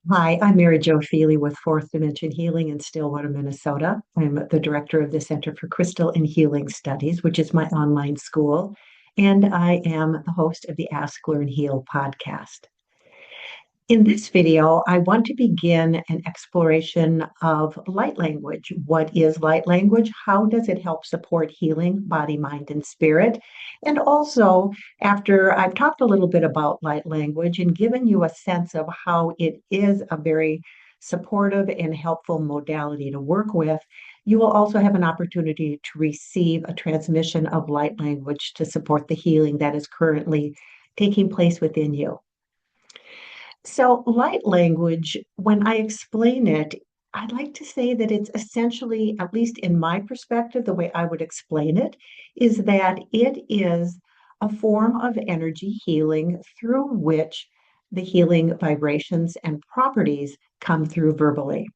Hi, I'm Mary Jo Feely with Fourth Dimension Healing in Stillwater, Minnesota. I'm the director of the Center for Crystal and Healing Studies, which is my online school, and I am the host of the Ask, Learn, Heal podcast. In this video, I want to begin an exploration of light language. What is light language? How does it help support healing, body, mind, and spirit? And also, after I've talked a little bit about light language and given you a sense of how it is a very supportive and helpful modality to work with, you will also have an opportunity to receive a transmission of light language to support the healing that is currently taking place within you. So, light language, when I explain it, I'd like to say that it's essentially, at least in my perspective, the way I would explain it, is that it is a form of energy healing through which the healing vibrations and properties come through verbally.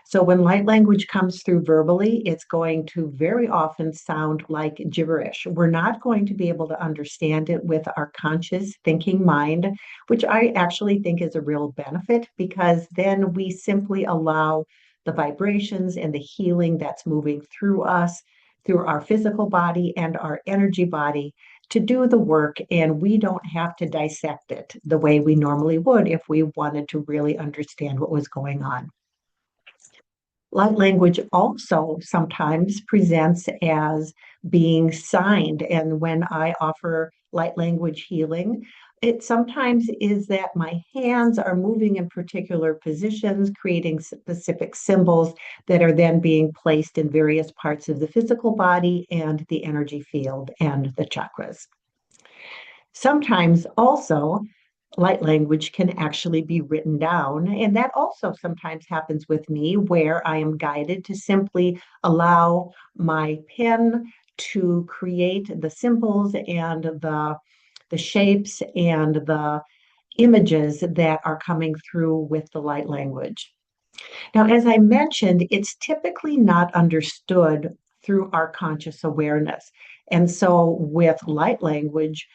So when light language comes through verbally, it's going to very often sound like gibberish. We're not going to be able to understand it with our conscious thinking mind, which I actually think is a real benefit because then we simply allow the vibrations and the healing that's moving through us, through our physical body and our energy body to do the work, and we don't have to dissect it the way we normally would if we wanted to really understand what was going on. Light language also sometimes presents as being signed. And when I offer light language healing, it sometimes is that my hands are moving in particular positions, creating specific symbols that are then being placed in various parts of the physical body and the energy field and the chakras. Sometimes also, light language can actually be written down. And that also sometimes happens with me where I am guided to simply allow my pen to create the symbols and the shapes and the images that are coming through with the light language. Now, as I mentioned, it's typically not understood through our conscious awareness. And so with light language,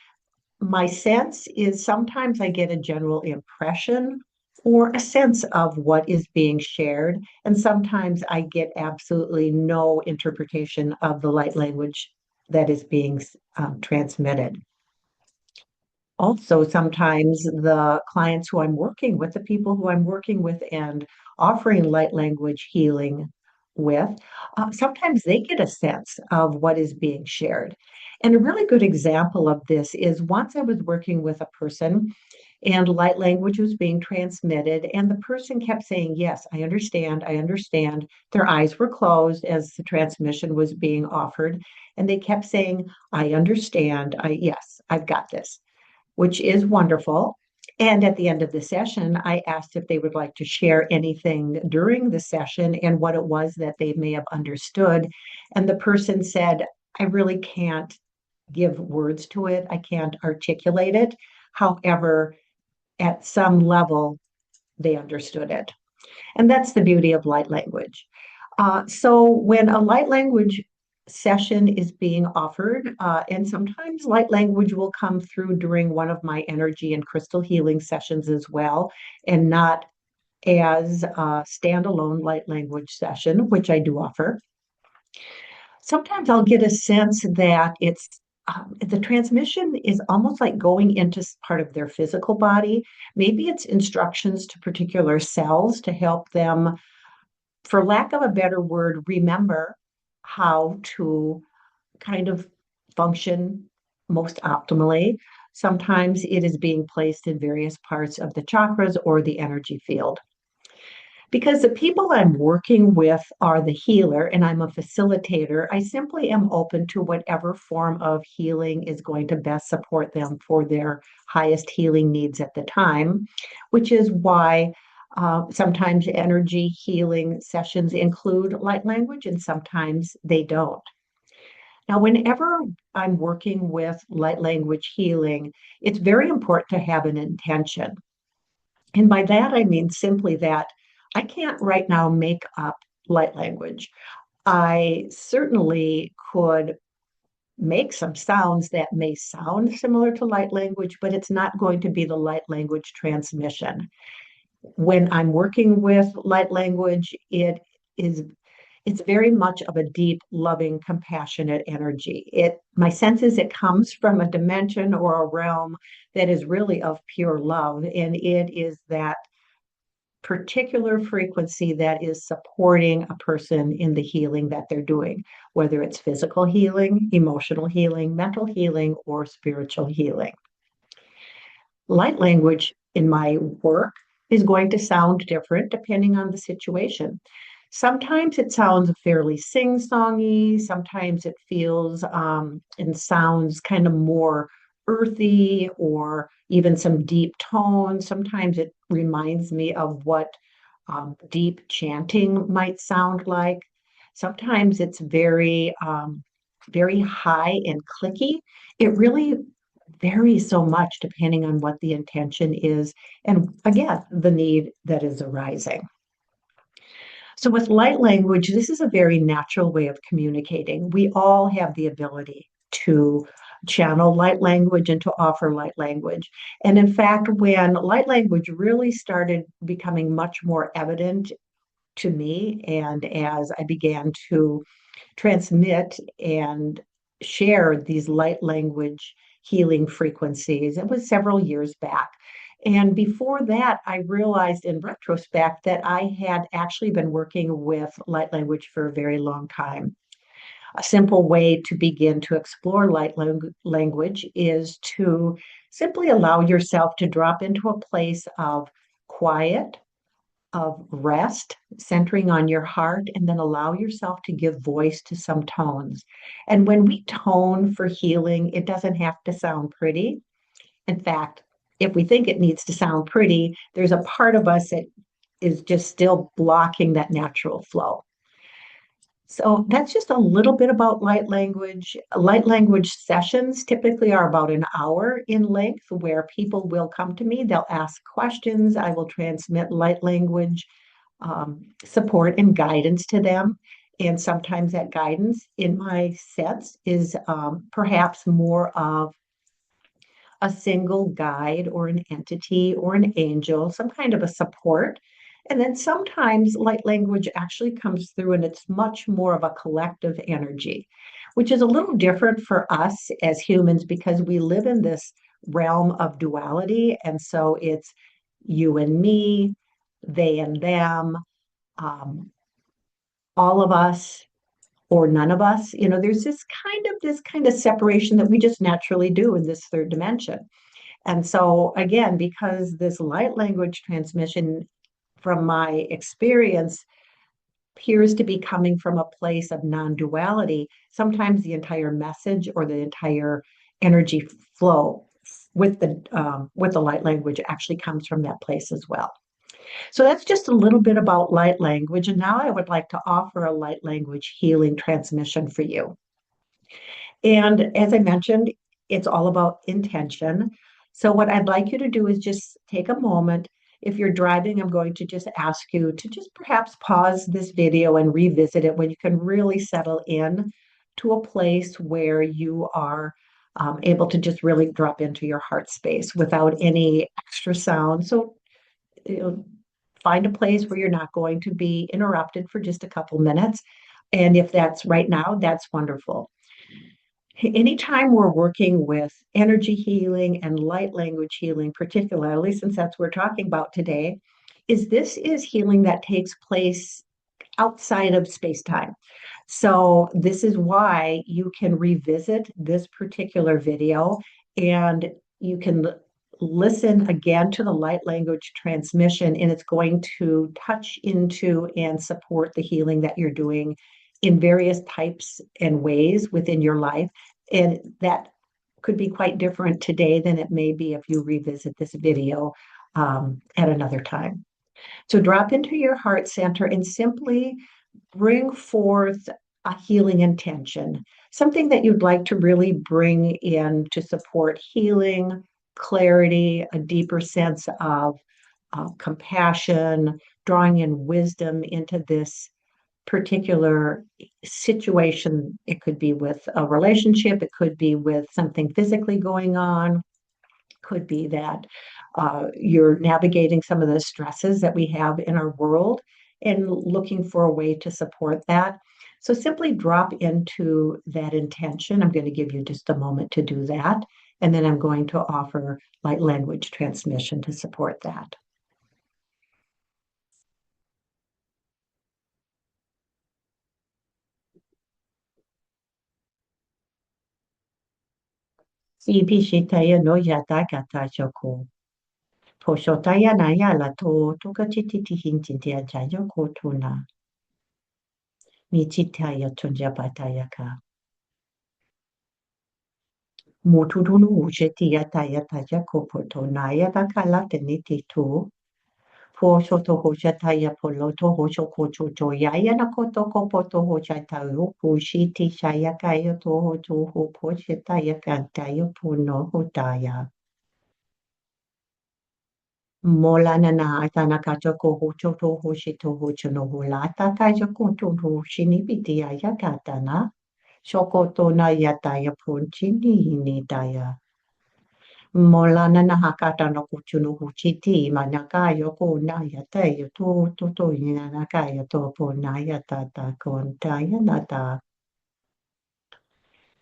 my sense is sometimes I get a general impression or a sense of what is being shared, and sometimes I get absolutely no interpretation of the light language that is being transmitted. Also, sometimes the clients who I'm working with, the people who I'm working with and offering light language healing with, sometimes they get a sense of what is being shared. And a really good example of this is once I was working with a person and light language was being transmitted, and the person kept saying, yes, I understand, I understand. Their eyes were closed as the transmission was being offered, and they kept saying, I understand, yes, I've got this, which is wonderful. And at the end of the session, I asked if they would like to share anything during the session and what it was that they may have understood. And the person said, I really can't give words to it, I can't articulate it. However, at some level, they understood it. And that's the beauty of light language. So when a light language session is being offered, and sometimes light language will come through during one of my energy and crystal healing sessions as well, and not as a standalone light language session, which I do offer. Sometimes I'll get a sense that it's the transmission is almost like going into part of their physical body. Maybe it's instructions to particular cells to help them, for lack of a better word, remember how to kind of function most optimally. Sometimes it is being placed in various parts of the chakras or the energy field. Because the people I'm working with are the healer and I'm a facilitator, I simply am open to whatever form of healing is going to best support them for their highest healing needs at the time, which is why sometimes energy healing sessions include light language and sometimes they don't. Now, whenever I'm working with light language healing, it's very important to have an intention. And by that, I mean simply that I can't right now make up light language. I certainly could make some sounds that may sound similar to light language, but it's not going to be the light language transmission. When I'm working with light language, is it's very much of a deep, loving, compassionate energy. My sense is it comes from a dimension or a realm that is really of pure love, and it is that particular frequency that is supporting a person in the healing that they're doing, whether it's physical healing, emotional healing, mental healing, or spiritual healing. Light language in my work is going to sound different depending on the situation. Sometimes it sounds fairly sing-songy. Sometimes it feels and sounds kind of more earthy or even some deep tones. Sometimes it reminds me of what deep chanting might sound like. Sometimes it's very high and clicky. It really varies so much depending on what the intention is and again, the need that is arising. So, with light language, this is a very natural way of communicating. We all have the ability to channel light language and to offer light language. And in fact, when light language really started becoming much more evident to me, and as I began to transmit and share these light language healing frequencies, it was several years back. And before that, I realized in retrospect that I had actually been working with light language for a very long time. A simple way to begin to explore language is to simply allow yourself to drop into a place of quiet, of rest, centering on your heart, and then allow yourself to give voice to some tones. And when we tone for healing, it doesn't have to sound pretty. In fact, if we think it needs to sound pretty, there's a part of us that is just still blocking that natural flow. So that's just a little bit about light language. Light language sessions typically are about an hour in length where people will come to me, they'll ask questions, I will transmit light language support and guidance to them. And sometimes that guidance in my sets is perhaps more of a single guide or an entity or an angel, some kind of a support. And then sometimes light language actually comes through and it's much more of a collective energy, which is a little different for us as humans because we live in this realm of duality. And so it's you and me, they and them, um, all of us or none of us. There's this kind of separation that we just naturally do in this third dimension. And so, again, because this light language transmission, from my experience, appears to be coming from a place of non duality, sometimes the entire message or the entire energy flow with the light language actually comes from that place as well. So that's just a little bit about light language. And now I would like to offer a light language healing transmission for you. And as I mentioned, it's all about intention. So, what I'd like you to do is just take a moment. If you're driving, I'm going to just ask you to just perhaps pause this video and revisit it when you can really settle in to a place where you are able to just really drop into your heart space without any extra sound. So, you know, find a place where you're not going to be interrupted for just a couple minutes. And if that's right now, that's wonderful. Anytime we're working with energy healing and light language healing, particularly since that's what we're talking about today, this is healing that takes place outside of space time. So, this is why you can revisit this particular video and you can listen again to the light language transmission, and it's going to touch into and support the healing that you're doing in various types and ways within your life. And that could be quite different today than it may be if you revisit this video at another time. So drop into your heart center and simply bring forth a healing intention, something that you'd like to really bring in to support healing, clarity, a deeper sense of compassion, drawing in wisdom into this particular situation. It could be with a relationship, it could be with something physically going on, could be that You're navigating some of the stresses that we have in our world and looking for a way to support that. So simply drop into that intention. I'm going to give you just a moment to do that. And then I'm going to offer light language transmission to support that. Ipishitaya no yata kata joko. Poshotaya na yala to tukachititi hintintia jayoko tuna. Michitaya tunjapatayaka. Motutunu ushetia taya taya kopoto naya takala teniti tu. Po shoto hoshataya poloto hosho kocho to yaya na koto kopoto hoshatayo pushiti shaya kaya to hocho ho poshetaya kantaya puno hotaya. Molana na atana kacho ko hocho to hoshito hocho no hulata kaya koto ho shinibiti yaya katana. Shokoto na yataya punchini hinitaya. Molana na hakata no kuchunu huchiti manakayo ko na yatayo to inanakayo to po na yatata kontaya nata.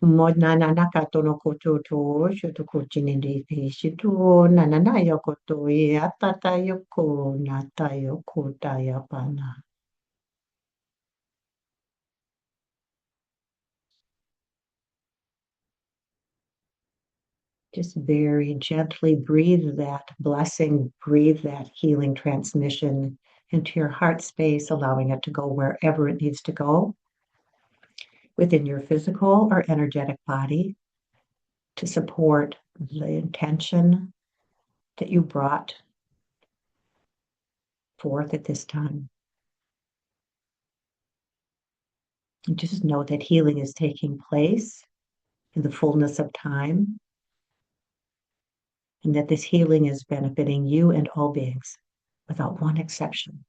Monana nakato no kuchu to shuto kuchini di pishitu nanana yokoto yatata yoko nata yoko taya pana. Just very gently breathe that blessing, breathe that healing transmission into your heart space, allowing it to go wherever it needs to go within your physical or energetic body to support the intention that you brought forth at this time. And just know that healing is taking place in the fullness of time, and that this healing is benefiting you and all beings without one exception.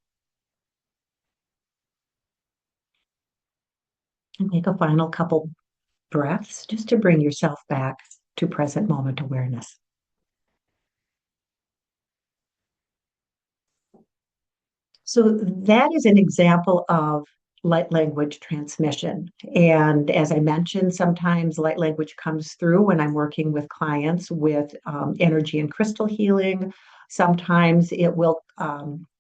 And take a final couple breaths just to bring yourself back to present moment awareness. So that is an example of light language transmission. And as I mentioned, sometimes light language comes through when I'm working with clients with energy and crystal healing. Sometimes it will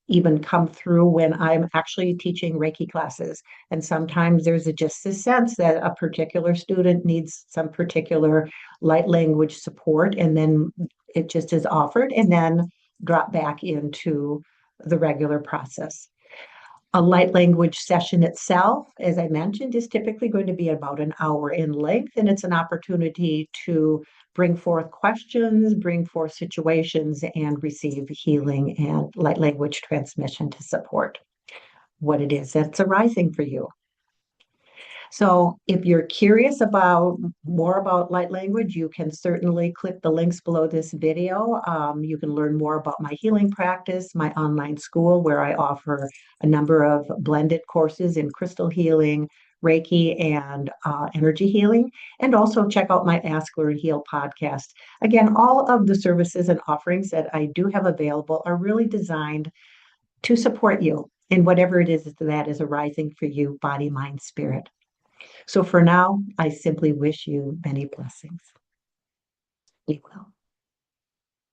even come through when I'm actually teaching Reiki classes. And sometimes there's just a sense that a particular student needs some particular light language support, and then it just is offered and then drop back into the regular process. A light language session itself, as I mentioned, is typically going to be about an hour in length, and it's an opportunity to bring forth questions, bring forth situations, and receive healing and light language transmission to support what it is that's arising for you. So if you're curious about more about light language, you can certainly click the links below this video. You can learn more about my healing practice, my online school, where I offer a number of blended courses in crystal healing, Reiki, and energy healing. And also check out my Ask, Learn, Heal podcast. Again, all of the services and offerings that I do have available are really designed to support you in whatever it is that is arising for you, body, mind, spirit. So for now, I simply wish you many blessings. Be well.